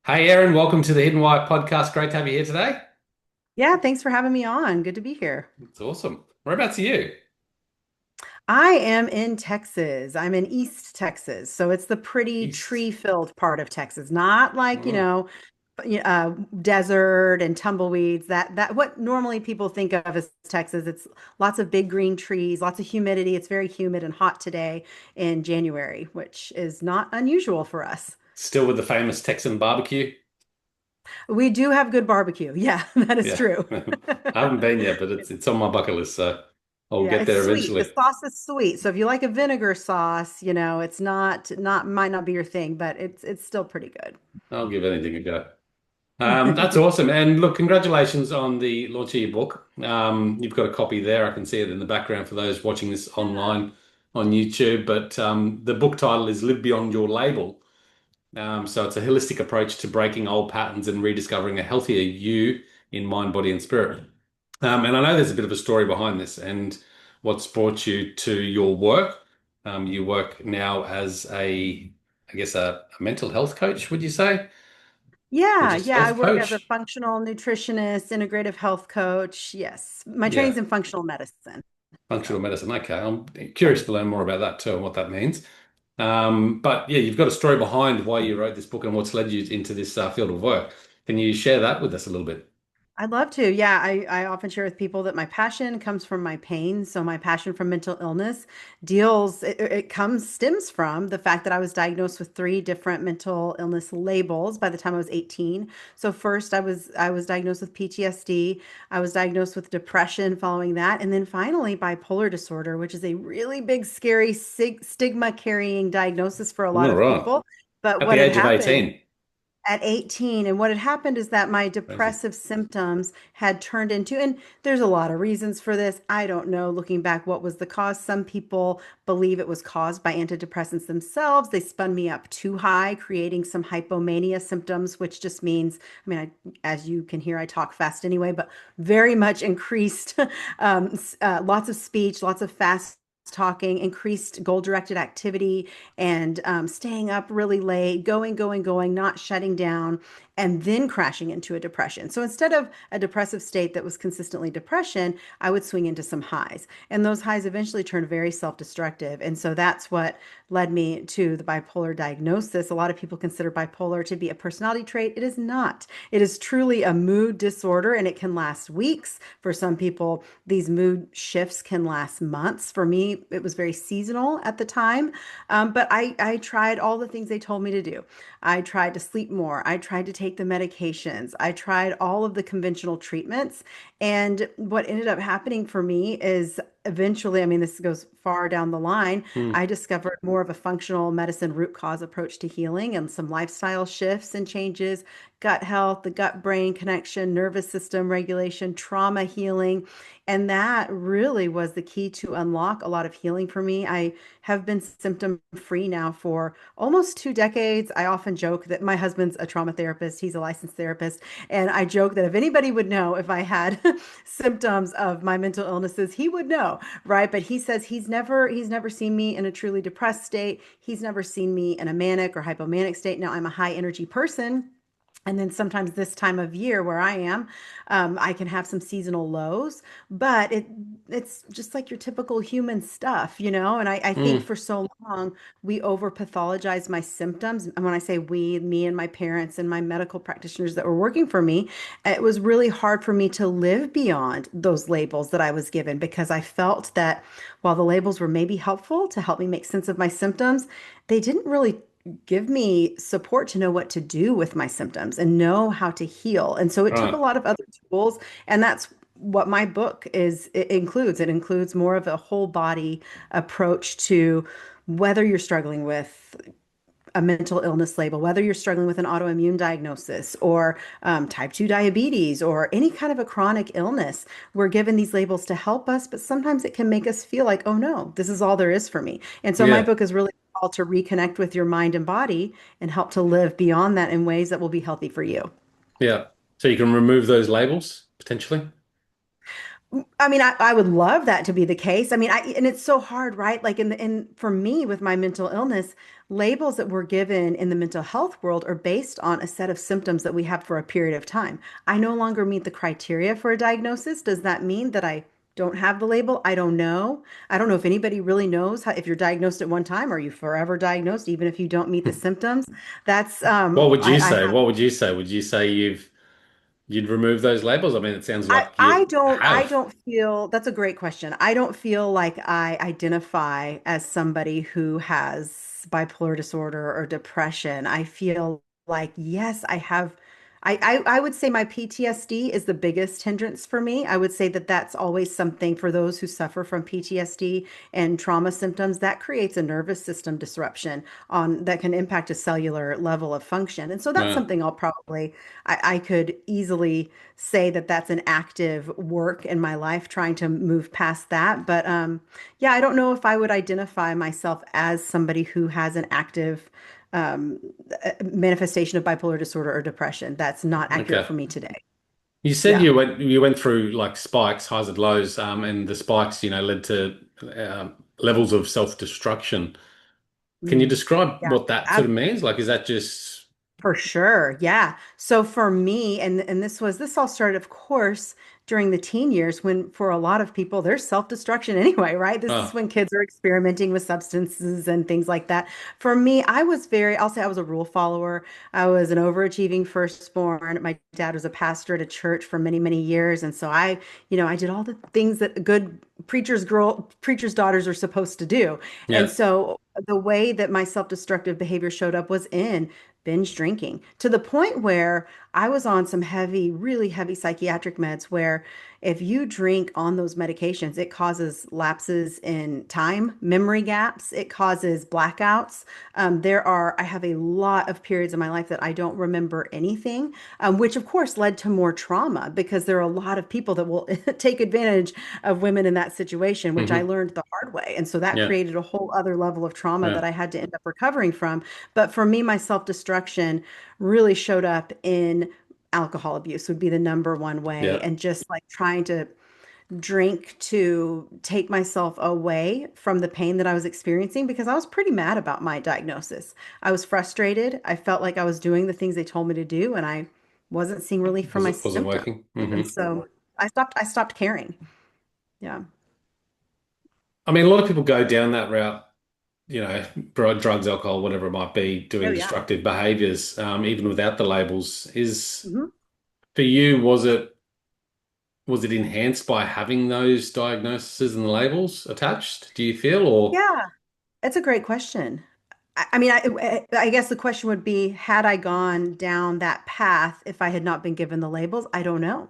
Hey Erin, welcome to the Hidden Wire podcast. Great to have you here today. Yeah, thanks for having me on. Good to be here. It's awesome. Whereabouts are you? I am in Texas. I'm in East Texas. So it's the pretty East. tree-filled part of Texas, not like, Oh, desert and tumbleweeds. That what normally people think of as Texas. It's lots of big green trees, lots of humidity. It's very humid and hot today in January, which is not unusual for us. still with the famous Texan barbecue? We do have good barbecue. Yeah, that is Yeah. true. I haven't been yet, but it's on my bucket list, so I'll Yeah, get it's there sweet. The eventually. sauce is sweet. So if you like a vinegar sauce, it's not might not be your thing, but it's still pretty I'll give anything a go. That's good. awesome. And look, congratulations on the launch of your book. You've got a copy there. I can see it in the background for those watching this Yeah. online on YouTube. But the book title is Live Beyond Your Label. So it's a holistic approach to breaking old patterns and rediscovering a healthier you in mind, body, and spirit. And I know there's a bit of a story behind this and what's brought you to your work. You work now as I guess, a mental health coach, would you say? Or Yeah, just yeah. I health work as a coach? functional nutritionist, integrative health coach. Yes. My Yeah, training's in functional medicine. functional So medicine. Okay, I'm curious to learn more about that too and what that means. But yeah, you've got a story behind why you wrote this book and what's led you into this field of work. Can you share that with us a little bit? I'd love to. Yeah, I often share with people that my passion comes from my pain. So my passion from mental illness stems from the fact that I was diagnosed with three different mental illness labels by the time I was 18. So first I was diagnosed with PTSD. I was diagnosed with depression following that, and then finally bipolar disorder, which is a really big, scary stigma carrying diagnosis for a lot All of right. people. But At what the had age of happened 18. at 18, and what had happened is that my Crazy. depressive symptoms had turned into, and there's a lot of reasons for this. I don't know, looking back, what was the cause. Some people believe it was caused by antidepressants themselves. They spun me up too high, creating some hypomania symptoms, which just means, I mean, as you can hear, I talk fast anyway, but very much increased, lots of speech, lots of fast talking, increased goal-directed activity, and staying up really late, going, not shutting down, and then crashing into a depression. So instead of a depressive state that was consistently depression, I would swing into some highs. And those highs eventually turned very self-destructive. And so that's what led me to the bipolar diagnosis. A lot of people consider bipolar to be a personality trait. It is not. It is truly a mood disorder, and it can last weeks. For some people, these mood shifts can last months. For me, it was very seasonal at the time. But I tried all the things they told me to do. I tried to sleep more. I tried to take the medications. I tried all of the conventional treatments. And what ended up happening for me is eventually, I mean, this goes far down the line, Hmm. I discovered more of a functional medicine root cause approach to healing and some lifestyle shifts and changes, gut health, the gut brain connection, nervous system regulation, trauma healing. And that really was the key to unlock a lot of healing for me. I have been symptom free now for almost 2 decades. I often joke that my husband's a trauma therapist, he's a licensed therapist. And I joke that if anybody would know if I had symptoms of my mental illnesses, he would know, right? But he says he's never seen me in a truly depressed state. He's never seen me in a manic or hypomanic state. Now I'm a high energy person. And then sometimes this time of year where I am, I can have some seasonal lows, but it's just like your typical human stuff, you know? And I think Hmm. for so long we over pathologize my symptoms. And when I say we, me and my parents and my medical practitioners that were working for me, it was really hard for me to live beyond those labels that I was given because I felt that while the labels were maybe helpful to help me make sense of my symptoms, they didn't really give me support to know what to do with my symptoms and know how to heal. And so it took a Right. lot of other tools, and that's what my book is it includes. It includes more of a whole body approach to whether you're struggling with a mental illness label, whether you're struggling with an autoimmune diagnosis or type 2 diabetes or any kind of a chronic illness. We're given these labels to help us, but sometimes it can make us feel like, oh no, this is all there is for me. And so my Yeah. book is really called to reconnect with your mind and body and help to live beyond that in ways that will be healthy for you. Yeah. So you can remove those labels potentially. I mean, I would love that to be the case. I mean, and it's so hard, right? Like in for me with my mental illness, labels that we're given in the mental health world are based on a set of symptoms that we have for a period of time. I no longer meet the criteria for a diagnosis. Does that mean that I don't have the label? I don't know. I don't know if anybody really knows how, if you're diagnosed at one time, are you forever diagnosed, even if you don't meet the symptoms? That's What would you I say? What would you say? Would you say you'd remove those labels? I mean, it sounds like you I have. don't feel that's a great question. I don't feel like I identify as somebody who has bipolar disorder or depression. I feel like yes, I have I would say my PTSD is the biggest hindrance for me. I would say that that's always something for those who suffer from PTSD and trauma symptoms that creates a nervous system disruption on that can impact a cellular level of function. And so that's No. something I'll probably I could easily say that that's an active work in my life trying to move past that. But yeah, I don't know if I would identify myself as somebody who has an active um, manifestation of bipolar disorder or depression. That's not accurate Okay. for me today. You said Yeah. you went through like spikes, highs and lows, and the spikes, led to levels of self-destruction. Can you Mhm. describe Yeah. what that sort of means? Like, is that just For sure. Yeah. So for me, and this all started, of course, during the teen years when for a lot of people there's self-destruction anyway, right? This is oh, when kids are experimenting with substances and things like that. For me, I'll say I was a rule follower. I was an overachieving firstborn. My dad was a pastor at a church for many, many years. And so I did all the things that a good preacher's daughters are supposed to do. And yeah. so the way that my self-destructive behavior showed up was in binge drinking to the point where I was on some heavy, really heavy psychiatric meds where if you drink on those medications, it causes lapses in time, memory gaps, it causes blackouts. I have a lot of periods in my life that I don't remember anything, which of course led to more trauma because there are a lot of people that will take advantage of women in that situation, which I Hmm. learned the hard way. And so that Yeah. created a whole other level of trauma Yeah. that I had to end up recovering from. But for me, my self-destruction really showed up in alcohol abuse would be the number one way. Yeah. And just like trying to drink to take myself away from the pain that I was experiencing because I was pretty mad about my diagnosis. I was frustrated. I felt like I was doing the things they told me to do and I wasn't seeing relief from my Wasn't symptoms. working. And so I stopped caring. Yeah. I mean, a lot of people go down that route, drugs, alcohol, whatever it might be, Oh doing yeah. destructive behaviors, even without the labels. Is Mhm. for you, was it enhanced by having those diagnoses and the labels attached, do you feel, or Yeah. That's a great question. I mean, I guess the question would be, had I gone down that path if I had not been given the labels? I don't know.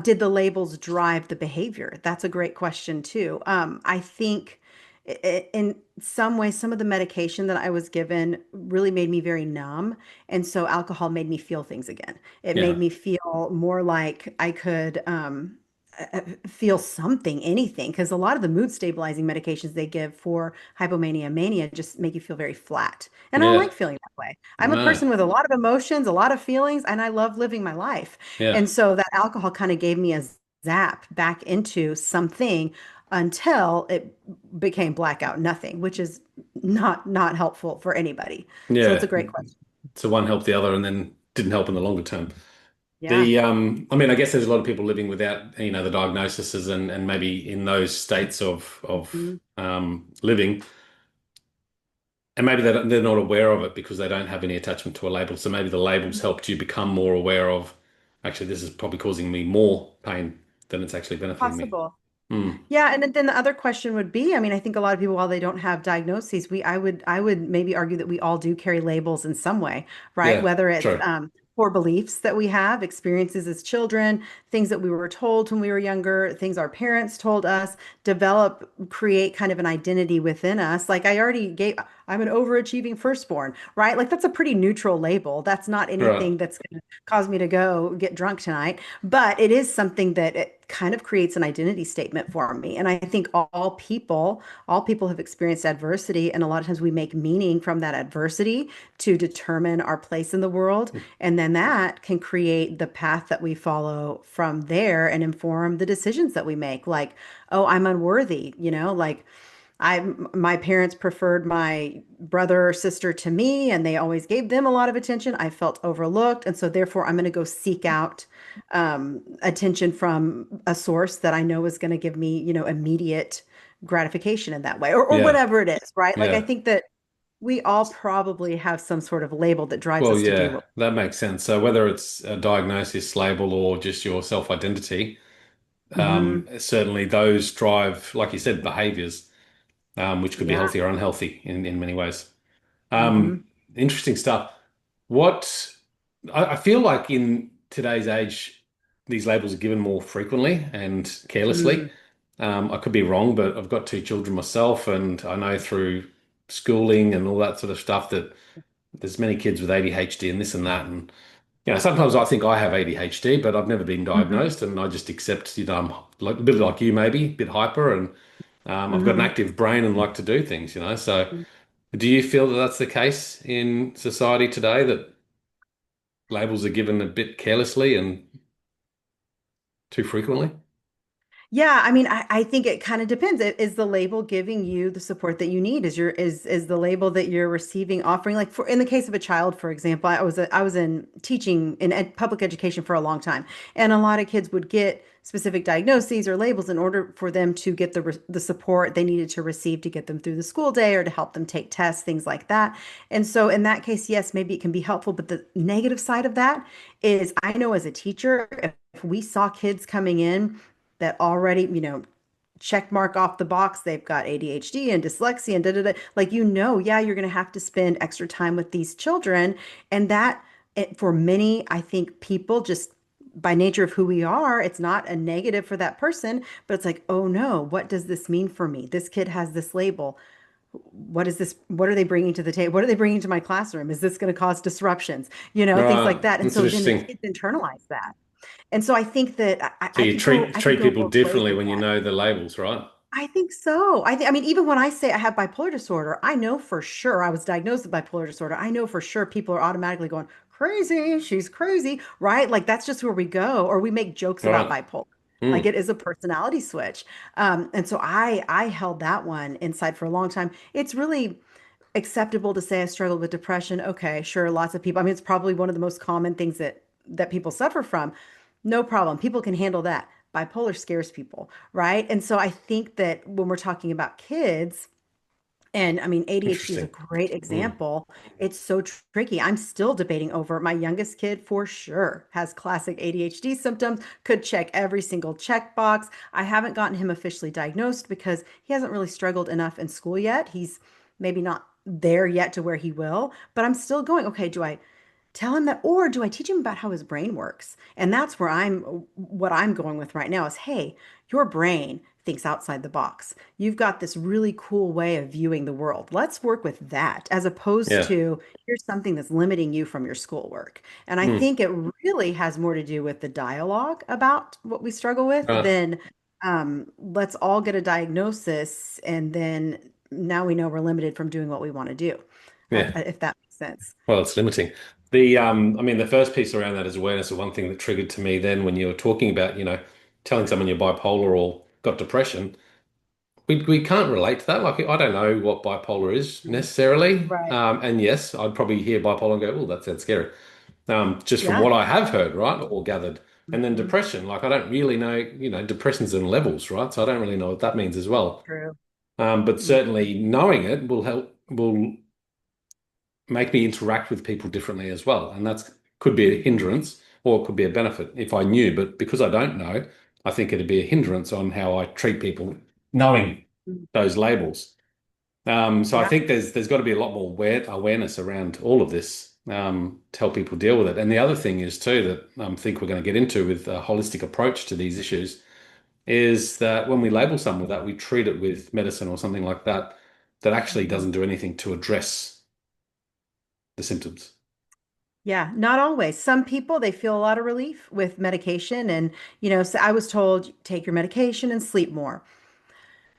Did the labels drive the behavior? That's a great question too. I think in some ways, some of the medication that I was given really made me very numb. And so alcohol made me feel things again. It made yeah, me feel more like I could feel something, anything, because a lot of the mood stabilizing medications they give for hypomania, mania just make you feel very flat. And I don't yeah, like feeling that way. I'm a no, person with a lot of emotions, a lot of feelings, and I love living my life. yeah, And so that alcohol kind of gave me a zap back into something until it became blackout nothing, which is not helpful for anybody. So it's a yeah. great question. So one helped the other, and then didn't help in the longer term. Yeah. I mean, I guess there's a lot of people living without, the diagnoses and maybe in those states of Mhm. living. And maybe they're not aware of it because they don't have any attachment to a label. So maybe the labels helped you become more aware of, actually, this is probably causing me more pain than it's actually benefiting me. Possible. Hmm. Yeah, and then the other question would be, I mean, I think a lot of people, while they don't have diagnoses, I would maybe argue that we all do carry labels in some way, right? Yeah, Whether it's true. core beliefs that we have, experiences as children, things that we were told when we were younger, things our parents told us, create kind of an identity within us. Like I'm an overachieving firstborn, right? Like that's a pretty neutral label. That's not Right. anything that's going to cause me to go get drunk tonight, but it is something that it kind of creates an identity statement for me. And I think all people have experienced adversity, and a lot of times we make meaning from that adversity to determine our place in the world. And then that can create the path that we follow from there and inform the decisions that we make. Like, oh, I'm unworthy, like my parents preferred my brother or sister to me, and they always gave them a lot of attention. I felt overlooked, and so therefore I'm going to go seek out attention from a source that I know is going to give me, immediate gratification in that way, or Yeah. whatever it is, right? Like I Yeah. think that we all probably have some sort of label that drives Well, us to do yeah, what. that makes sense. So whether it's a diagnosis label or just your self-identity, Hmm. certainly those drive, like you said, behaviors, which could be Yeah. healthy or unhealthy in many ways. Hmm. Interesting stuff. What I feel like in today's age, these labels are given more frequently and carelessly. Mm. I could be wrong, but I've got two children myself, and I know through schooling and all that sort of stuff that there's many kids with ADHD and this and that. And sometimes I think I have ADHD, but I've never been Hmm. diagnosed, and I just accept, I'm like a bit like you, maybe a bit hyper, and I've got an Hmm. active brain and like to do things. So, do you feel that that's the case in society today, that labels are given a bit carelessly and too frequently? Yeah, I mean, I think it kind of depends. Is the label giving you the support that you need? Is the label that you're receiving offering, like for in the case of a child, for example, I was in teaching in public education for a long time, and a lot of kids would get specific diagnoses or labels in order for them to get the support they needed to receive to get them through the school day or to help them take tests, things like that. And so in that case, yes, maybe it can be helpful, but the negative side of that is I know as a teacher, if we saw kids coming in that already, check mark off the box, they've got ADHD and dyslexia and da da da. Like, yeah, you're going to have to spend extra time with these children. And for many, I think people just by nature of who we are, it's not a negative for that person, but it's like, oh no, what does this mean for me? This kid has this label. What is this? What are they bringing to the table? What are they bringing to my classroom? Is this going to cause disruptions? Things like Right, that. And that's so then the interesting. kids internalize that. And so I think that So you I could treat go people both ways differently with when you that. know the labels, right? I think so. I mean, even when I say I have bipolar disorder, I know for sure I was diagnosed with bipolar disorder. I know for sure people are automatically going, crazy, she's crazy, right? Like that's just where we go, or we make jokes about Right. bipolar. Like Hmm. it is a personality switch. And so I held that one inside for a long time. It's really acceptable to say I struggled with depression. Okay, sure, lots of people. I mean, it's probably one of the most common things that people suffer from. No problem. People can handle that. Bipolar scares people, right? And so I think that when we're talking about kids, and I mean, ADHD is a Interesting. great Hmm. example. It's so tricky. I'm still debating over my youngest kid for sure has classic ADHD symptoms, could check every single checkbox. I haven't gotten him officially diagnosed because he hasn't really struggled enough in school yet. He's maybe not there yet to where he will, but I'm still going, okay, do I tell him that, or do I teach him about how his brain works? And that's what I'm going with right now is, hey, your brain thinks outside the box. You've got this really cool way of viewing the world. Let's work with that as opposed Yeah. to here's something that's limiting you from your schoolwork. And I Hmm. think it really has more to do with the dialogue about what we struggle with Right. than let's all get a diagnosis and then now we know we're limited from doing what we want to do, Yeah. if that makes sense. Well, it's limiting. I mean, the first piece around that is awareness. Of one thing that triggered to me then when you were talking about, telling someone you're bipolar or got depression, we can't relate to that. Like, I don't know what bipolar is necessarily. Right. And yes, I'd probably hear bipolar and go, oh, that sounds scary. Just from Yeah. what I have heard, right, or gathered. And then Mhm. depression, like I don't really know, depression's in levels, right? So I don't really know what that means as well. True. But Mhm. certainly knowing it will make me interact with people differently as well. And that's could be a Mhm. hindrance or it could be a benefit if I knew. But because I don't know, I think it'd be a hindrance on how I treat people, knowing those labels. So I Yeah. think there's got to be a lot more awareness around all of this to help people deal with it. And the other thing is too that I think we're going to get into with a holistic approach to these issues is that when we label someone with that, we treat it with medicine or something like that. that actually Mhm. doesn't do anything to address the symptoms. Yeah, not always. Some people, they feel a lot of relief with medication. And, so I was told take your medication and sleep more.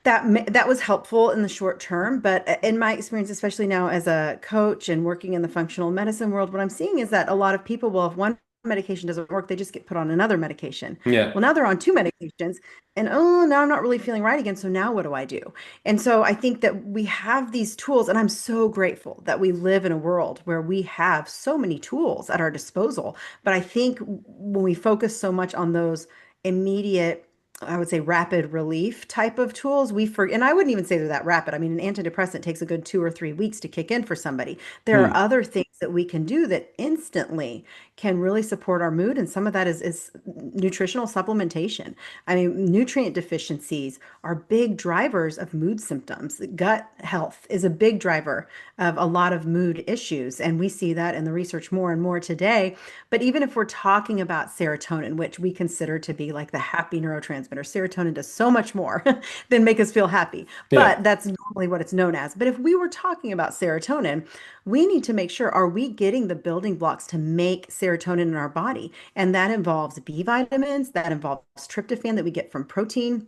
That was helpful in the short term, but in my experience, especially now as a coach and working in the functional medicine world, what I'm seeing is that a lot of people will, if one medication doesn't work, they just get put on another medication. Yeah, Well, now they're on two medications, and oh, now I'm not really feeling right again. So now what do I do? And so I think that we have these tools, and I'm so grateful that we live in a world where we have so many tools at our disposal. But I think when we focus so much on those immediate, I would say rapid relief type of tools. And I wouldn't even say they're that rapid. I mean, an antidepressant takes a good 2 or 3 weeks to kick in for somebody. There are hmm. other things that we can do that instantly can really support our mood. And some of that is nutritional supplementation. I mean, nutrient deficiencies are big drivers of mood symptoms. Gut health is a big driver of a lot of mood issues. And we see that in the research more and more today. But even if we're talking about serotonin, which we consider to be like the happy neurotransmitter, serotonin does so much more than make us feel happy. Yeah, But that's normally what it's known as. But if we were talking about serotonin, we need to make sure, are we getting the building blocks to make serotonin in our body? And that involves B vitamins, that involves tryptophan that we get from protein.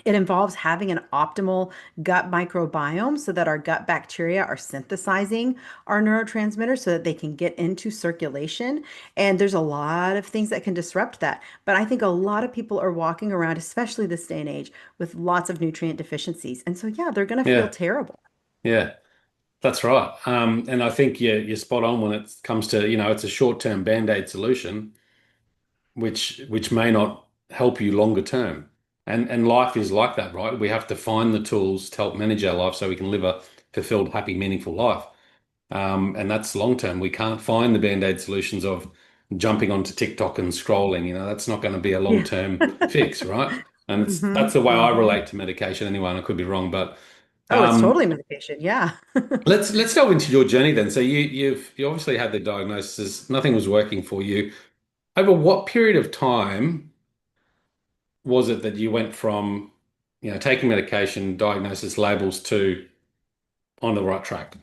It involves having an optimal gut microbiome so that our gut bacteria are synthesizing our neurotransmitters so that they can get into circulation. And there's a lot of things that can disrupt that. But I think a lot of people are walking around, especially this day and age, with lots of nutrient deficiencies. And so, yeah, they're going to feel yeah, terrible. yeah. That's right. And I think you're spot on when it comes to, it's a short-term band-aid solution, which may not help you longer term. And life is like that, right? We have to find the tools to help manage our life so we can live a fulfilled, happy, meaningful life. And that's long term. We can't find the band-aid solutions of jumping onto TikTok and scrolling. That's not going to be a Yeah. long-term fix, right? And that's hmm the way I hmm relate to medication anyway, and I could be wrong, but Oh, it's um, totally medication. Yeah. let's go into your journey then. So you obviously had the diagnosis, nothing was working for you. Over what period of time was it that you went from, taking medication, diagnosis, labels to on the right track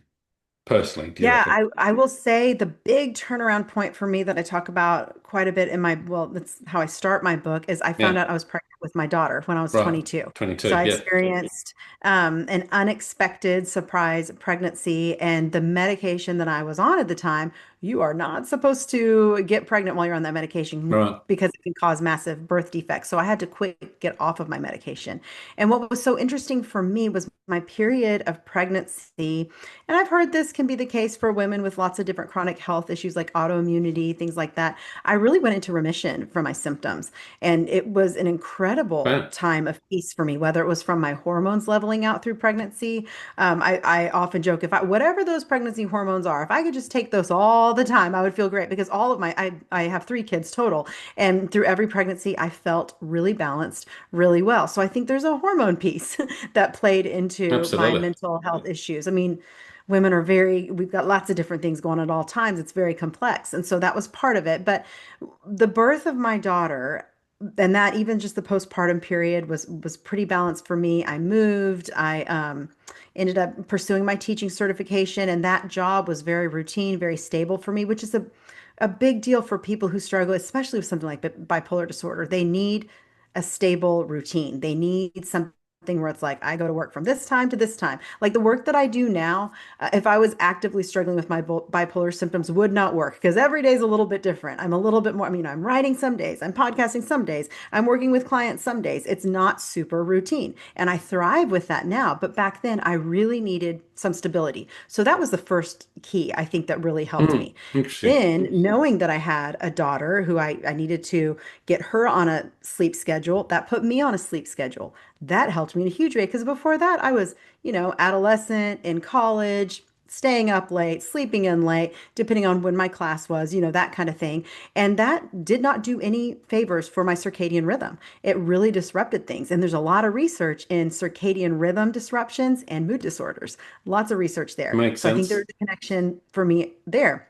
personally, do you Yeah, reckon? I will say the big turnaround point for me that I talk about quite a bit in well, that's how I start my book, is I found Yeah, out I was pregnant with my daughter when I was right. 22. So 22. I Yeah. experienced an unexpected surprise pregnancy, and the medication that I was on at the time, you are not supposed to get pregnant while you're on that medication Right. because it can cause massive birth defects. So I had to quick get off of my medication. And what was so interesting for me was my period of pregnancy. And I've heard this can be the case for women with lots of different chronic health issues like autoimmunity, things like that. I really went into remission from my symptoms. And it was an incredible Right. time of peace for me, whether it was from my hormones leveling out through pregnancy. I often joke if whatever those pregnancy hormones are, if I could just take those all the time, I would feel great because I have 3 kids total. And through every pregnancy, I felt really balanced, really well. So I think there's a hormone piece that played into my Absolutely. mental health issues. I mean, women are we've got lots of different things going on at all times. It's very complex. And so that was part of it. But the birth of my daughter, and that even just the postpartum period was pretty balanced for me. I moved. I ended up pursuing my teaching certification, and that job was very routine, very stable for me, which is a big deal for people who struggle, especially with something like bipolar disorder. They need a stable routine. They need something where it's like, I go to work from this time to this time. Like the work that I do now, if I was actively struggling with my bipolar symptoms, would not work because every day is a little bit different. I'm a little bit more, I mean, I'm writing some days, I'm podcasting some days, I'm working with clients some days. It's not super routine. And I thrive with that now. But back then, I really needed some stability. So that was the first key, I think, that really helped me. Interesting. Then, knowing that I had a daughter who I needed to get her on a sleep schedule, that put me on a sleep schedule. That helped me in a huge way because before that, I was, adolescent in college, staying up late, sleeping in late, depending on when my class was, that kind of thing. And that did not do any favors for my circadian rhythm. It really disrupted things. And there's a lot of research in circadian rhythm disruptions and mood disorders. Lots of research there. Makes So I think sense. there's a connection for me there.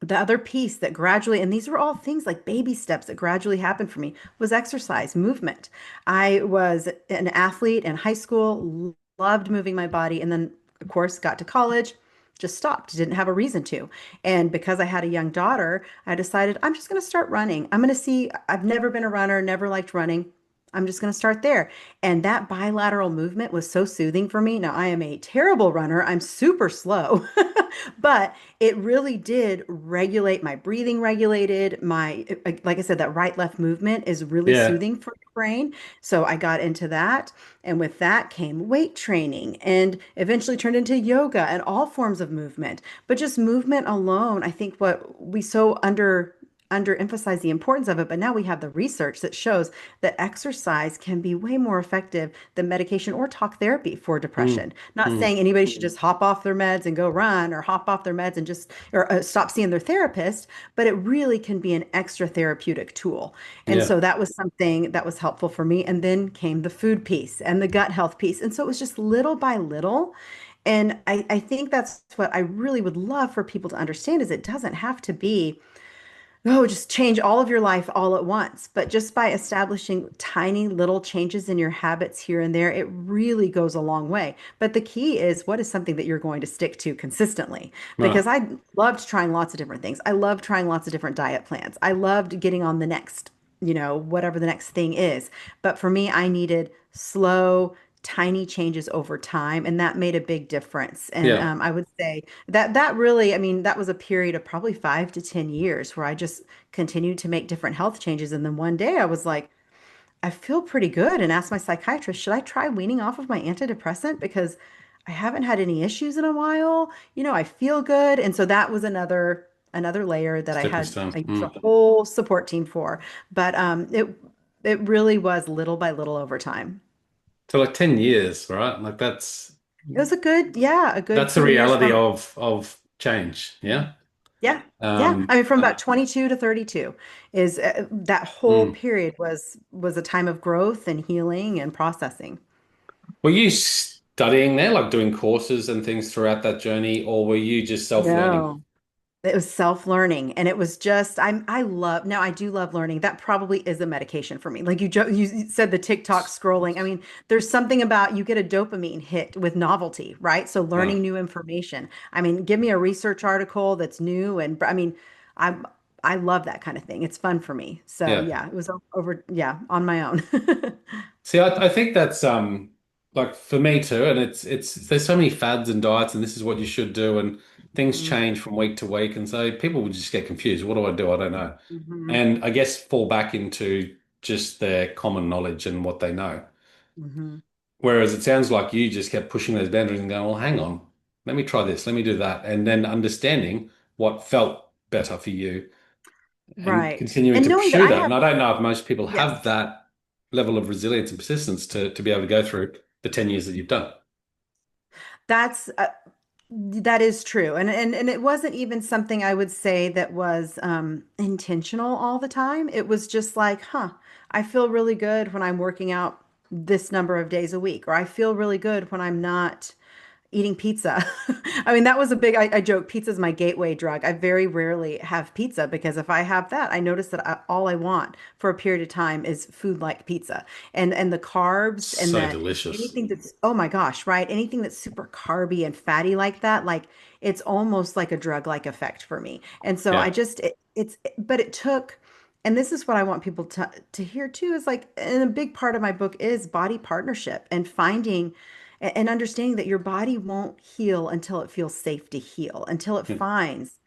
The other piece that gradually, and these were all things like baby steps that gradually happened for me, was exercise, movement. I was an athlete in high school, loved moving my body, and then of course, got to college, just stopped, didn't have a reason to. And because I had a young daughter, I decided I'm just going to start running. I'm going to see, I've never been a runner, never liked running. I'm just going to start there. And that bilateral movement was so soothing for me. Now, I am a terrible runner. I'm super slow, but it really did regulate my breathing, regulated my, like I said, that right left movement is really Yeah. soothing for your brain. So I got into that. And with that came weight training and eventually turned into yoga and all forms of movement. But just movement alone, I think what we so underemphasize the importance of it, but now we have the research that shows that exercise can be way more effective than medication or talk therapy for Mm, depression. Not mm, saying anybody should just hop off their meds and go run or hop off their meds and just or stop seeing their therapist, but it really can be an extra therapeutic tool. And yeah. so that was something that was helpful for me. And then came the food piece and the gut health piece. And so it was just little by little. And I think that's what I really would love for people to understand is it doesn't have to be oh, just change all of your life all at once. But just by establishing tiny little changes in your habits here and there, it really goes a long way. But the key is what is something that you're going to stick to consistently? Right. Because I loved trying lots of different things. I loved trying lots of different diet plans. I loved getting on the next, whatever the next thing is. But for me, I needed slow, tiny changes over time, and that made a big difference. And Yeah. I would say that really, I mean, that was a period of probably 5 to 10 years where I just continued to make different health changes. And then one day I was like, I feel pretty good, and asked my psychiatrist, should I try weaning off of my antidepressant because I haven't had any issues in a while? I feel good. And so that was another layer that Stepping stone. I used a Mm. whole support team for. But it really was little by little over time. So like 10 years, right? Like It was a good that's the 10 years reality from of change. Yeah. Yeah. Yeah. Um, I mean, from about 22 to 32 is that whole mm. period was a time of growth and healing and processing. Were you studying there, like doing courses and things throughout that journey, or were you just self-learning? No. It was self-learning and it was just I love now I do love learning. That probably is a medication for me. Like you said the TikTok scrolling. I mean, there's something about you get a dopamine hit with novelty, right? So Yeah. learning new information. I mean, give me a research article that's new and I mean, I I love that kind of thing. It's fun for me. So Yeah. yeah, it was over yeah, on my own. See, I think that's like for me too, and it's there's so many fads and diets, and this is what you should do, and things Mhm. change from week to week, and so people would just get confused. What do I do? I don't know, Mhm. and I guess fall back into just their common knowledge and what they know. Mhm. Whereas it sounds like you just kept pushing those boundaries and going, well, hang on, let me try this, let me do that, and then understanding what felt better for you and Right. continuing And to knowing that pursue I that. have And I don't know if most people have yes. that level of resilience and persistence to be able to go through the 10 years that you've done. That's that is true. And it wasn't even something I would say that was intentional all the time. It was just like, huh, I feel really good when I'm working out this number of days a week, or I feel really good when I'm not eating pizza. I mean, that was a big, I joke, pizza is my gateway drug. I very rarely have pizza because if I have that, I notice that all I want for a period of time is food like pizza and the carbs and So the delicious. anything that's, oh my gosh, right? Anything that's super carby and fatty like that, like it's almost like a drug-like effect for me. And so I Yeah. just, but it took, and this is what I want people to hear too, is like, and a big part of my book is body partnership and finding and understanding that your body won't heal until it feels safe to heal, until it Yeah. finds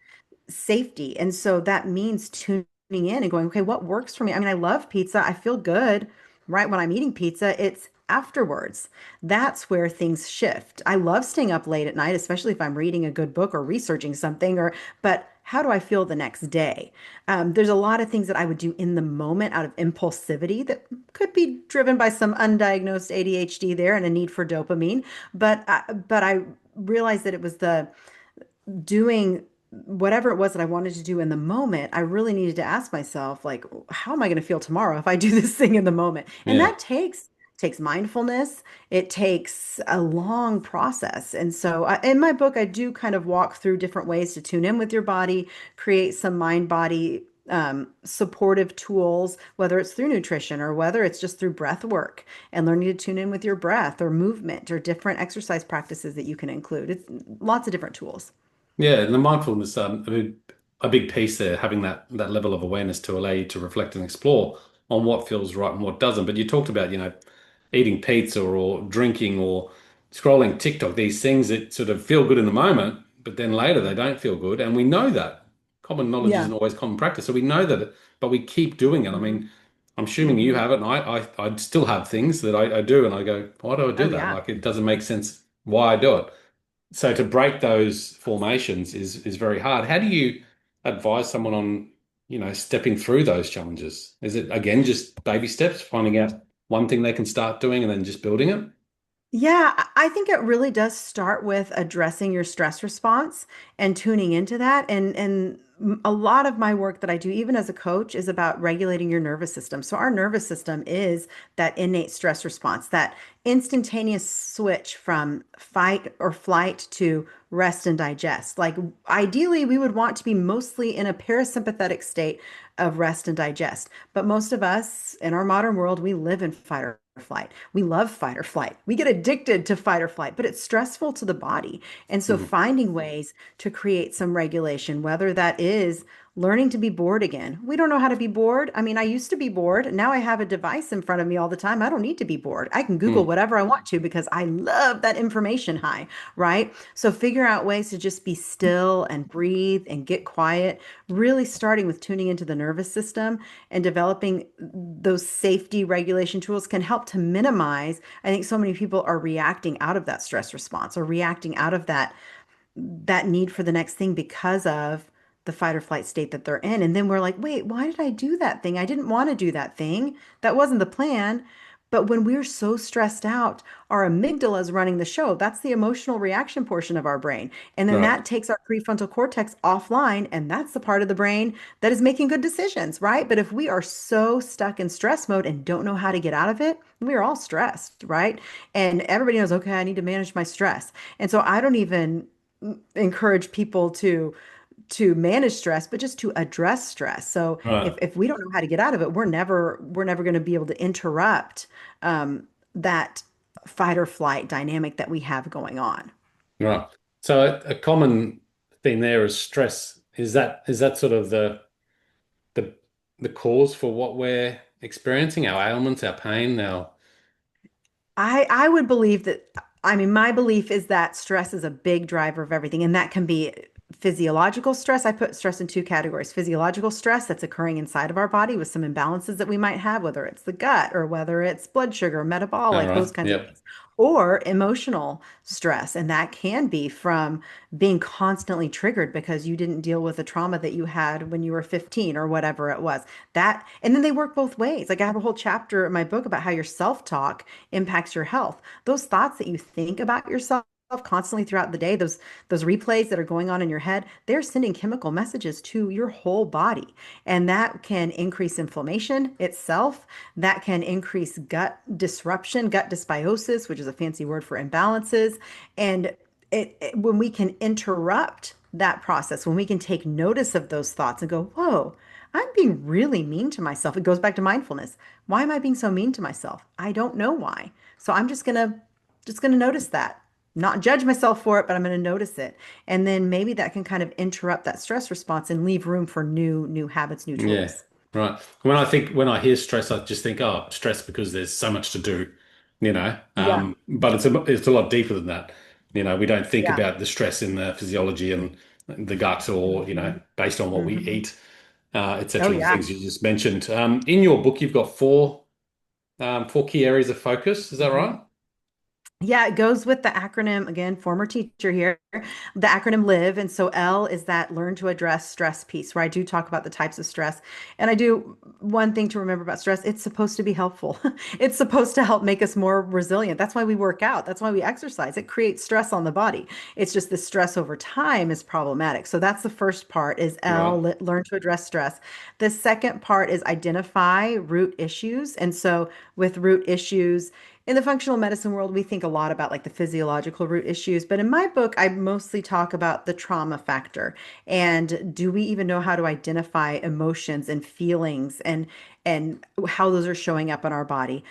safety. And so that means tuning in and going, okay, what works for me? I mean, I love pizza. I feel good right when I'm eating pizza. It's afterwards. That's where things shift. I love staying up late at night, especially if I'm reading a good book or researching something, or but how do I feel the next day? There's a lot of things that I would do in the moment out of impulsivity that could be driven by some undiagnosed ADHD there and a need for dopamine. But I realized that it was the doing whatever it was that I wanted to do in the moment, I really needed to ask myself, like, how am I going to feel tomorrow if I do this thing in the moment? And Yeah. that takes mindfulness. It takes a long process. And so in my book, I do kind of walk through different ways to tune in with your body, create some mind body. supportive tools, whether it's through nutrition or whether it's just through breath work and learning to tune in with your breath or movement or different exercise practices that you can include. It's lots of different tools. Yeah, and the mindfulness, a big piece there, having that level of awareness to allow you to reflect and explore on what feels right and what doesn't. But you talked about, eating pizza or drinking or scrolling TikTok, these things that sort of feel good in the moment, but then later they don't feel good. And we know that. Common knowledge Yeah. isn't always common practice. So we know that, but we keep doing it. I hmm mean, I'm assuming you hmm have it, and I still have things that I do, and I go, why do I do Oh, that? yeah. Like it doesn't make sense why I do it. So to break those formations is very hard. How do you advise someone on, stepping through those challenges? Is it again just baby steps, finding out one thing they can start doing and then just building it? Yeah, I think it really does start with addressing your stress response and tuning into that. And a lot of my work that I do, even as a coach, is about regulating your nervous system. So our nervous system is that innate stress response, that instantaneous switch from fight or flight to rest and digest. Like ideally, we would want to be mostly in a parasympathetic state of rest and digest. But most of us in our modern world, we live in fight or flight. We love fight or flight. We get addicted to fight or flight, but it's stressful to the body. And so Mhm. finding ways to create some regulation, whether that is learning to be bored again. We don't know how to be bored. I mean, I used to be bored. Now I have a device in front of me all the time. I don't need to be bored. I can Google Mm. whatever I want to because I love that information high, right? So figure out ways to just be still and breathe and get quiet, really starting with tuning into the nervous system and developing those safety regulation tools can help to minimize. I think so many people are reacting out of that stress response or reacting out of that need for the next thing because of the fight or flight state that they're in. And then we're like, wait, why did I do that thing? I didn't want to do that thing. That wasn't the plan. But when we're so stressed out, our amygdala is running the show. That's the emotional reaction portion of our brain. And then Right. that takes our prefrontal cortex offline. And that's the part of the brain that is making good decisions, right? But if we are so stuck in stress mode and don't know how to get out of it, we are all stressed, right? And everybody knows, okay, I need to manage my stress. And so I don't even encourage people to manage stress, but just to address stress. So if Right. if we don't know how to get out of it, we're never going to be able to interrupt that fight or flight dynamic that we have going on. Right. So a common thing there is stress. Is that sort of the the cause for what we're experiencing, our ailments, our pain, our I would believe that, I mean, my belief is that stress is a big driver of everything, and that can be physiological stress. I put stress in two categories: physiological stress that's occurring inside of our body with some imbalances that we might have, whether it's the gut or whether it's blood sugar, all metabolic, those right. kinds of Yep. things, or emotional stress. And that can be from being constantly triggered because you didn't deal with the trauma that you had when you were 15 or whatever it was. That, and then they work both ways. Like I have a whole chapter in my book about how your self-talk impacts your health. Those thoughts that you think about yourself constantly throughout the day, those replays that are going on in your head, they're sending chemical messages to your whole body. And that can increase inflammation itself. That can increase gut disruption, gut dysbiosis, which is a fancy word for imbalances. And when we can interrupt that process, when we can take notice of those thoughts and go, whoa, I'm being really mean to myself. It goes back to mindfulness. Why am I being so mean to myself? I don't know why. So I'm just gonna notice that. Not judge myself for it, but I'm gonna notice it. And then maybe that can kind of interrupt that stress response and leave room for new habits, new Yeah, tools. right. When I hear stress, I just think, oh, stress because there's so much to do, you know. Yeah. But it's a lot deeper than that. We don't think Yeah. about the stress in the physiology and the gut, or hmm based on what we hmm eat, Oh etc. The yeah. things you just mentioned. In your book, you've got four key areas of focus. Is that Mhm. right? Yeah, it goes with the acronym again, former teacher here, the acronym LIVE. And so L is that learn to address stress piece, where I do talk about the types of stress. And I do one thing to remember about stress, it's supposed to be helpful. It's supposed to help make us more resilient. That's why we work out. That's why we exercise. It creates stress on the body. It's just the stress over time is problematic. So that's the first part is Right. L, learn to address stress. The second part is identify root issues. And so with root issues, In the functional medicine world, we think a lot about like the physiological root issues, but in my book, I mostly talk about the trauma factor. And do we even know how to identify emotions and feelings and how those are showing up in our body?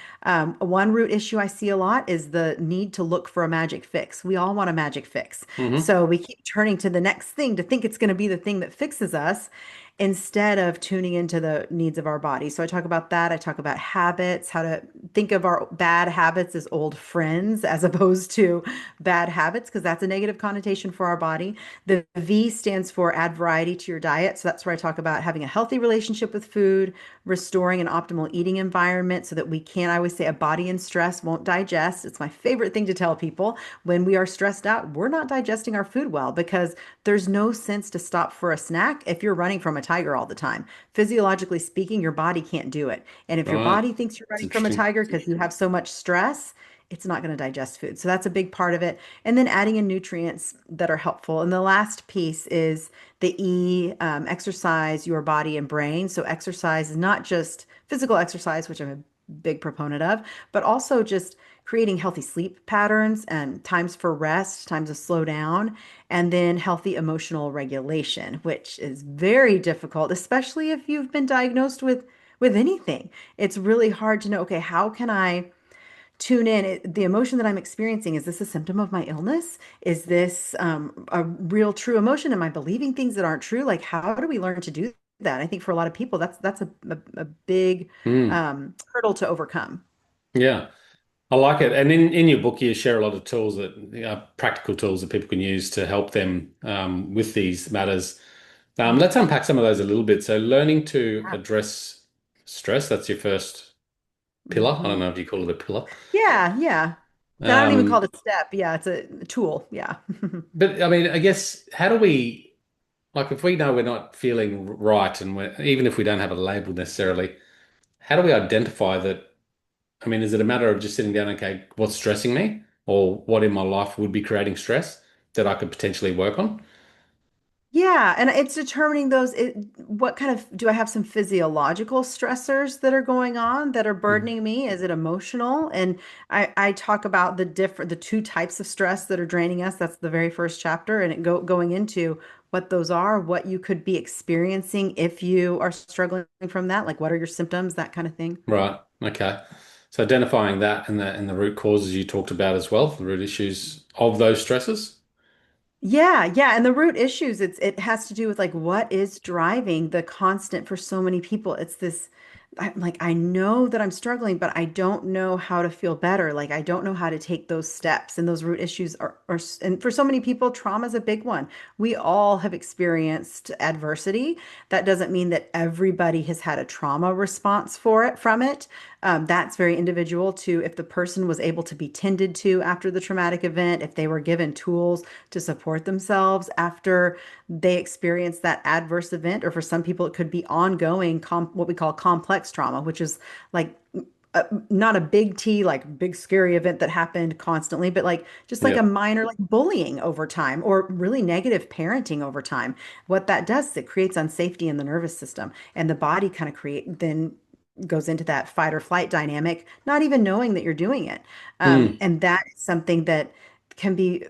One root issue I see a lot is the need to look for a magic fix. We all want a magic fix. Hmm. So we keep turning to the next thing to think it's going to be the thing that fixes us instead of tuning into the needs of our body. So I talk about that. I talk about habits, how to think of our bad habits as old friends as opposed to bad habits, because that's a negative connotation for our body. The V stands for add variety to your diet. So that's where I talk about having a healthy relationship with food, restoring an optimal eating environment so that we can, I always say, a body in stress won't digest. It's my favorite thing to tell people. When we are stressed out, we're not digesting our food well because there's no sense to stop for a snack if you're running from a tiger all the time. Physiologically speaking, your body can't do it. And if your Right. body thinks you're It's running from a interesting. tiger because you have so much stress, it's not going to digest food. So that's a big part of it. And then adding in nutrients that are helpful. And the last piece is the E, exercise your body and brain. So exercise is not just physical exercise, which I'm a big proponent of, but also just creating healthy sleep patterns and times for rest, times to slow down, and then healthy emotional regulation, which is very difficult, especially if you've been diagnosed with anything. It's really hard to know, okay, how can I tune in? The emotion that I'm experiencing, is this a symptom of my illness? Is this a real true emotion? Am I believing things that aren't true? Like, how do we learn to do that? I think for a lot of people, that's a big Mm. hurdle to overcome. Yeah. I like it. And in your book, you share a lot of tools that practical tools that people can use to help them with these matters. Let's unpack some of those a little bit. So, learning to address stress, that's your first pillar. I don't Mhm. know if you call it a pillar. Yeah, yeah. I don't even call Um, it a step. Yeah, it's a tool. Yeah. but I mean, I guess, how do we, like, if we know we're not feeling right and even if we don't have a label necessarily, how do we identify that? I mean, is it a matter of just sitting down, okay, what's stressing me or what in my life would be creating stress that I could potentially work on? Yeah, and it's determining what kind of, do I have some physiological stressors that are going on that are Mhm. burdening me? Is it emotional? And I talk about the two types of stress that are draining us. That's the very first chapter, and going into what those are, what you could be experiencing if you are struggling from that, like what are your symptoms, that kind of thing. Right. Okay. So identifying that and the root causes you talked about as well, the root issues of those stresses. Yeah, yeah, and the root issues, it has to do with like what is driving the constant for so many people. It's this, I'm like, I know that I'm struggling, but I don't know how to feel better. Like I don't know how to take those steps. And those root issues and for so many people, trauma is a big one. We all have experienced adversity. That doesn't mean that everybody has had a trauma response for it from it. That's very individual to if the person was able to be tended to after the traumatic event, if they were given tools to support themselves after they experience that adverse event, or for some people, it could be ongoing, what we call complex trauma, which is like not a big T, like big scary event that happened constantly, but like just like a Yeah. minor like bullying over time or really negative parenting over time. What that does is it creates unsafety in the nervous system, and the body kind of then goes into that fight or flight dynamic, not even knowing that you're doing it. Mm. And that is something that can be,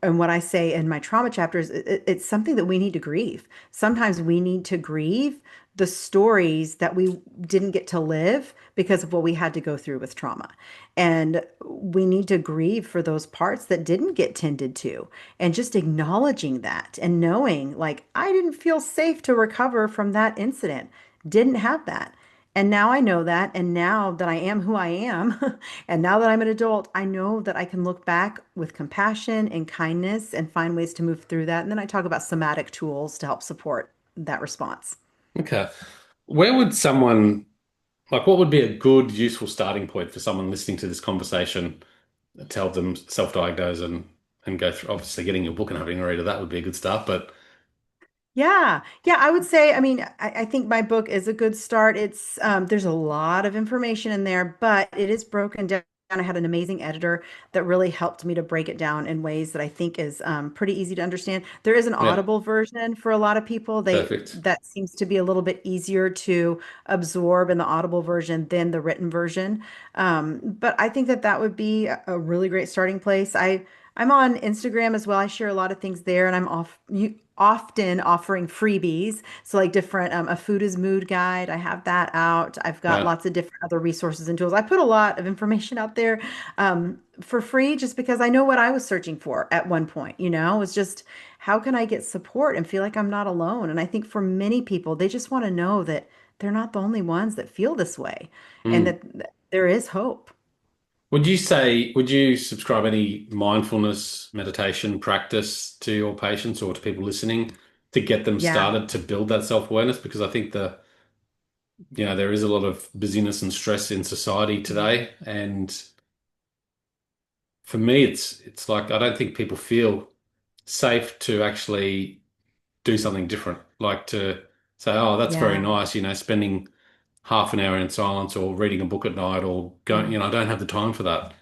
and what I say in my trauma chapters, it's something that we need to grieve. Sometimes we need to grieve the stories that we didn't get to live because of what we had to go through with trauma. And we need to grieve for those parts that didn't get tended to, and just acknowledging that and knowing, like, I didn't feel safe to recover from that incident, didn't have that. And now I know that. And now that I am who I am, and now that I'm an adult, I know that I can look back with compassion and kindness and find ways to move through that. And then I talk about somatic tools to help support that response. Okay. Where would someone, like, what would be a good, useful starting point for someone listening to this conversation to help them self-diagnose and go through, obviously getting your book and having a read of that would be a good start, but Yeah, yeah, I would say, I mean, I think my book is a good start. There's a lot of information in there, but it is broken down I had an amazing editor that really helped me to break it down in ways that I think is pretty easy to understand. There is an Yeah, Audible version for a lot of people. They perfect. that seems to be a little bit easier to absorb in the Audible version than the written version. But I think that that would be a really great starting place. I'm on Instagram as well. I share a lot of things there, and often offering freebies. So like different a food is mood guide. I have that out. I've got Right. lots of different other resources and tools. I put a lot of information out there for free just because I know what I was searching for at one point. It was just how can I get support and feel like I'm not alone? And I think for many people, they just want to know that they're not the only ones that feel this way, and Mm. that there is hope. Would you subscribe any mindfulness meditation practice to your patients or to people listening to get them Yeah. started to build that self-awareness? Because I think there is a lot of busyness and stress in society today. And for me, it's like I don't think people feel safe to actually do something different. Like to say, oh, that's very Yeah. nice, spending half an hour in silence or reading a book at night or going, I don't have the time for that.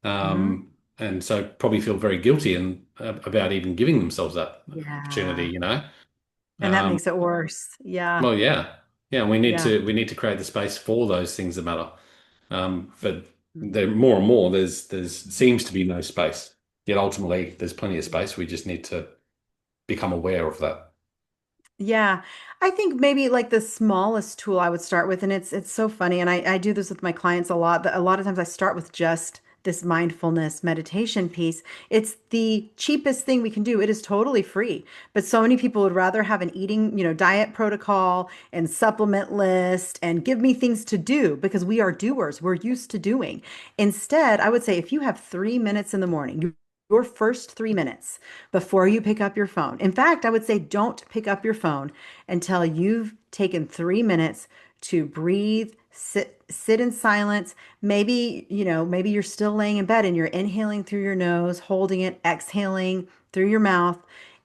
Hmm. And so probably feel very guilty and about even giving themselves that Yeah. opportunity. And that Um, makes it worse. Yeah. well, yeah, yeah, we need Yeah. to create the space for those things that matter. But there more and more there's seems to be no space. Yet ultimately there's plenty of space. We just need to become aware of that. Yeah, I think maybe like the smallest tool I would start with, and it's so funny, and I do this with my clients a lot, that a lot of times I start with just this mindfulness meditation piece. It's the cheapest thing we can do. It is totally free, but so many people would rather have an eating, diet protocol and supplement list and give me things to do because we are doers. We're used to doing. Instead, I would say if you have 3 minutes in the morning, your first 3 minutes before you pick up your phone. In fact, I would say don't pick up your phone until you've taken 3 minutes to breathe, sit in silence. Maybe you're still laying in bed and you're inhaling through your nose, holding it, exhaling through your mouth.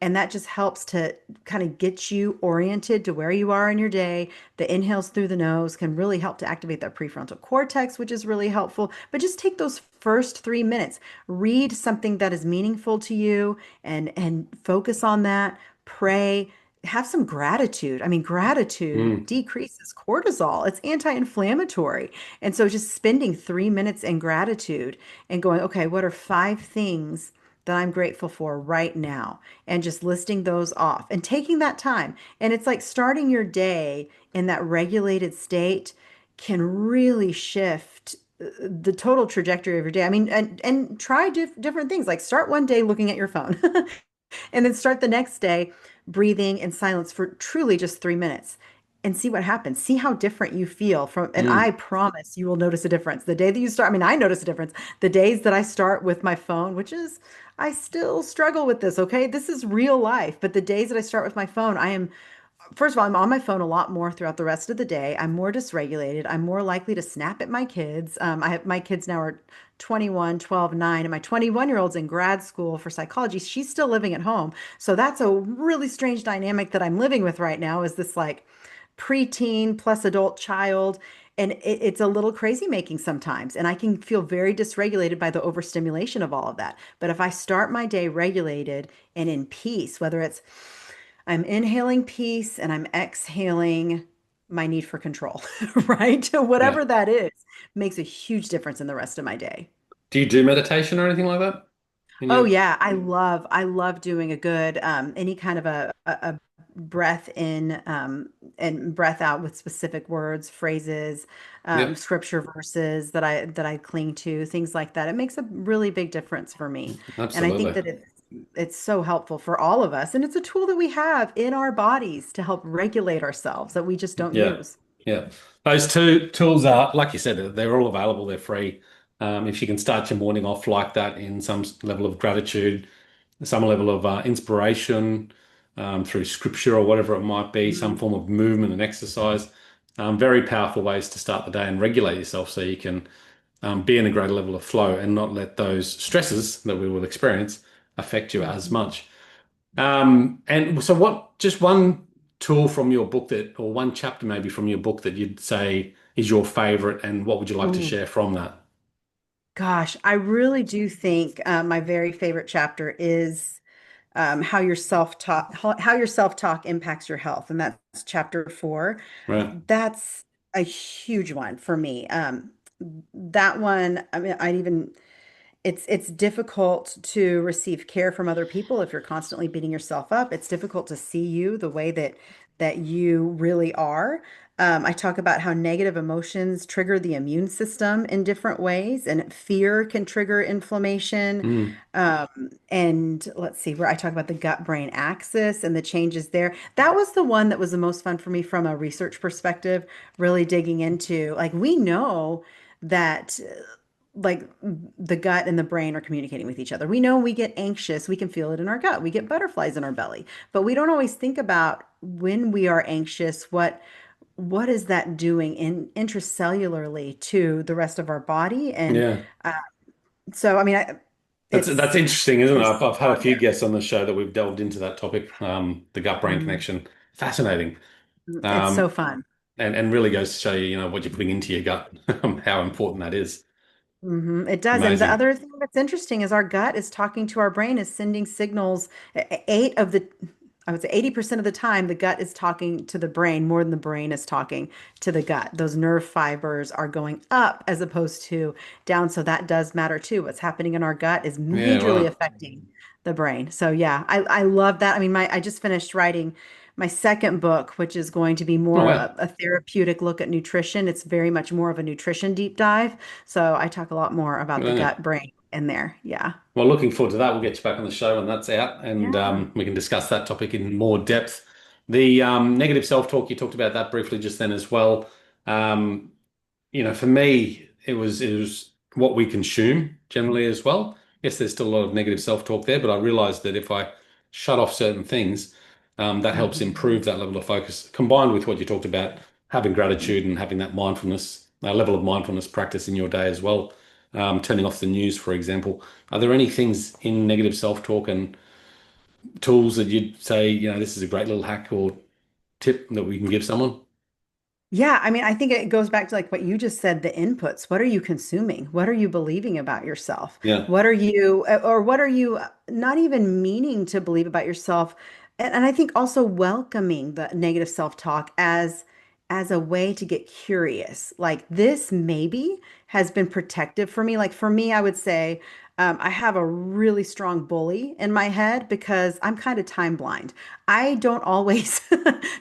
And that just helps to kind of get you oriented to where you are in your day. The inhales through the nose can really help to activate that prefrontal cortex, which is really helpful. But just take those first 3 minutes, read something that is meaningful to you and focus on that. Pray, have some gratitude. I mean, gratitude Mm, decreases cortisol. It's anti-inflammatory. And so just spending 3 minutes in gratitude and going, okay, what are 5 things that I'm grateful for right now? And just listing those off and taking that time. And it's like starting your day in that regulated state can really shift the total trajectory of your day. I mean, and try different things. Like start one day looking at your phone and then start the next day breathing in silence for truly just 3 minutes and see what happens. See how different you feel from, and I mm, promise you will notice a difference. The day that you start, I mean, I notice a difference. The days that I start with my phone, which is, I still struggle with this, okay? This is real life. But the days that I start with my phone, first of all, I'm on my phone a lot more throughout the rest of the day. I'm more dysregulated. I'm more likely to snap at my kids. My kids now are 21, 12, 9, and my 21-year-old's in grad school for psychology. She's still living at home. So that's a really strange dynamic that I'm living with right now is this like preteen plus adult child. And it's a little crazy making sometimes. And I can feel very dysregulated by the overstimulation of all of that. But if I start my day regulated and in peace, whether it's I'm inhaling peace and I'm exhaling my need for control, right? yeah. Whatever that is, makes a huge difference in the rest of my day. Do you do meditation or anything like that? In Oh your yeah, I love doing a good any kind of a breath in and breath out with specific words, phrases, Yeah, scripture verses that I cling to, things like that. It makes a really big difference for me. And I think absolutely. that it's so helpful for all of us. And it's a tool that we have in our bodies to help regulate ourselves that we just don't Yeah, use. yeah. Those two tools are, like you said, they're all available. They're free. If you can start your morning off like that in some level of gratitude, some level of inspiration through scripture or whatever it might be, some Mhm. form of movement and exercise, very powerful ways to start the day and regulate yourself so you can be in a greater level of flow and not let those stresses that we will experience affect you as Mhm. much. And so just one tool from your book or one chapter maybe from your book that you'd say is your favorite, and what would you like to Ooh. share from that? Gosh, I really do think my very favorite chapter is how your self-talk impacts your health, and that's chapter 4. Right. That's a huge one for me. That one, I mean, I'd even it's difficult to receive care from other people if you're constantly beating yourself up. It's difficult to see you the way that you really are. I talk about how negative emotions trigger the immune system in different ways, and fear can trigger inflammation. Mm. And let's see, where I talk about the gut-brain axis and the changes there. That was the one that was the most fun for me from a research perspective, really digging into, like, we know that like the gut and the brain are communicating with each other. We know we get anxious, we can feel it in our gut. We get butterflies in our belly, but we don't always think about when we are anxious, what is that doing intracellularly to the rest of our body? And Yeah. uh, so, I mean, That's it's interesting, isn't it? there's I've a had a lot few there. guests on the show that we've delved into that topic, the gut-brain Mm, connection. Fascinating. it's so Um, fun. and really goes to show you, what you're putting into your gut, how important that is. It does. And the Amazing. other thing that's interesting is our gut is talking to our brain, is sending signals. Eight of the, I would say 80% of the time, the gut is talking to the brain more than the brain is talking to the gut. Those nerve fibers are going up as opposed to down. So that does matter too. What's happening in our gut is Yeah, majorly wow. affecting the brain. So yeah, I love that. I mean, I just finished writing my second book, which is going to be Oh, more wow. a therapeutic look at nutrition. It's very much more of a nutrition deep dive. So I talk a lot more about Good the on you. gut brain in there. Yeah. Well, looking forward to that. We'll get you back on the show when that's out, and Yeah. we can discuss that topic in more depth. The negative self-talk, you talked about that briefly just then as well. Um, for me, it was what we consume generally as well. Yes, there's still a lot of negative self-talk there, but I realized that if I shut off certain things, that helps Mhm. improve that level of focus, combined with what you talked about, having gratitude and having that mindfulness, level of mindfulness practice in your day as well. Turning off the news, for example. Are there any things in negative self-talk and tools that you'd say, this is a great little hack or tip that we can give someone? Yeah, I mean, I think it goes back to like what you just said, the inputs. What are you consuming? What are you believing about yourself? Yeah. What are you, or what are you not even meaning to believe about yourself? And I think also welcoming the negative self-talk as a way to get curious. Like this maybe has been protective for me. Like for me, I would say I have a really strong bully in my head because I'm kind of time blind. I don't always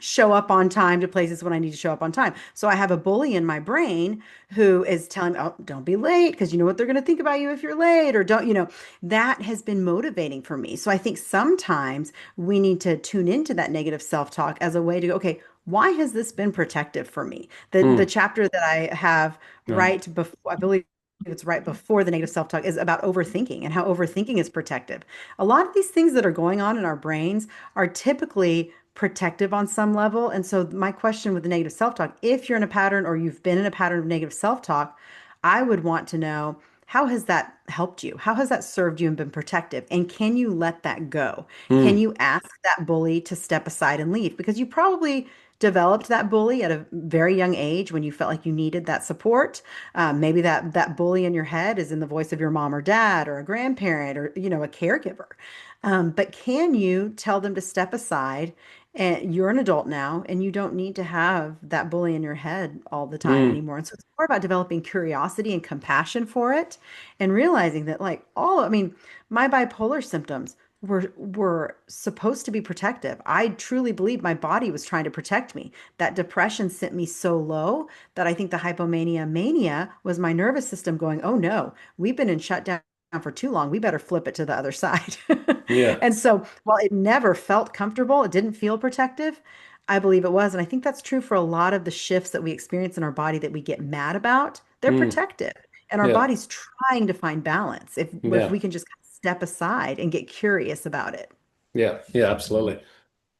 show up on time to places when I need to show up on time. So I have a bully in my brain who is telling me, oh, don't be late because you know what they're going to think about you if you're late, or don't, that has been motivating for me. So I think sometimes we need to tune into that negative self-talk as a way to go, okay, why has this been protective for me? The Mm. chapter that I have Right. right before, I believe it's right before the negative self-talk, is about overthinking and how overthinking is protective. A lot of these things that are going on in our brains are typically protective on some level. And so my question with the negative self-talk, if you're in a pattern or you've been in a pattern of negative self-talk, I would want to know, how has that helped you? How has that served you and been protective? And can you let that go? Can Mm. you ask that bully to step aside and leave? Because you probably developed that bully at a very young age when you felt like you needed that support. Maybe that bully in your head is in the voice of your mom or dad or a grandparent or a caregiver. But can you tell them to step aside? And you're an adult now, and you don't need to have that bully in your head all the time Mm. anymore. And so it's more about developing curiosity and compassion for it, and realizing that, like, I mean, my bipolar symptoms were supposed to be protective. I truly believe my body was trying to protect me. That depression sent me so low that I think the hypomania mania was my nervous system going, oh no, we've been in shutdown for too long. We better flip it to the other side. Yeah. And so while it never felt comfortable, it didn't feel protective. I believe it was. And I think that's true for a lot of the shifts that we experience in our body that we get mad about. They're Mm. protective. And our Yeah. body's trying to find balance if Yeah. we can just step aside and get curious about it. Yeah. Yeah. Absolutely.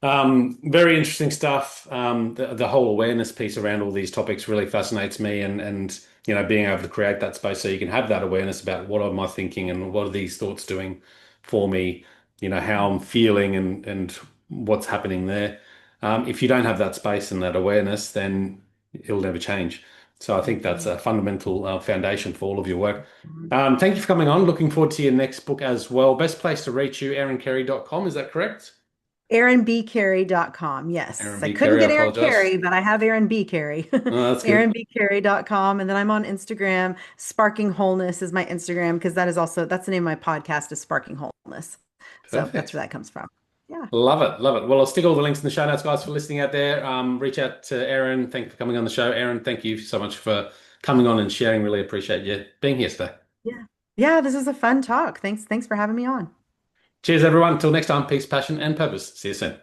Very interesting stuff. The whole awareness piece around all these topics really fascinates me, and being able to create that space so you can have that awareness about what am I thinking and what are these thoughts doing for me, how I'm feeling and what's happening there. If you don't have that space and that awareness, then it'll never change. So I think that's a fundamental foundation for all of your work. Thank you for coming on. Looking forward to your next book as well. Best place to reach you, erinkerry.com. Is that correct? ErinBCarey.com. Yes. Aaron I B. couldn't Kerry, I get Erin apologize. Carey, but I have Erin B. Carey. Oh, that's good. ErinBCarey.com. And then I'm on Instagram. Sparking Wholeness is my Instagram because that's the name of my podcast is Sparking Wholeness. So that's Perfect. where that comes from. Yeah. Love it. Love it. Well, I'll stick all the links in the show notes, guys, for listening out there. Reach out to Erin. Thank you for coming on the show. Erin, thank you so much for coming on and sharing. Really appreciate you being here today. Yeah. Yeah. This is a fun talk. Thanks. Thanks for having me on. Cheers, everyone. Until next time, peace, passion, and purpose. See you soon.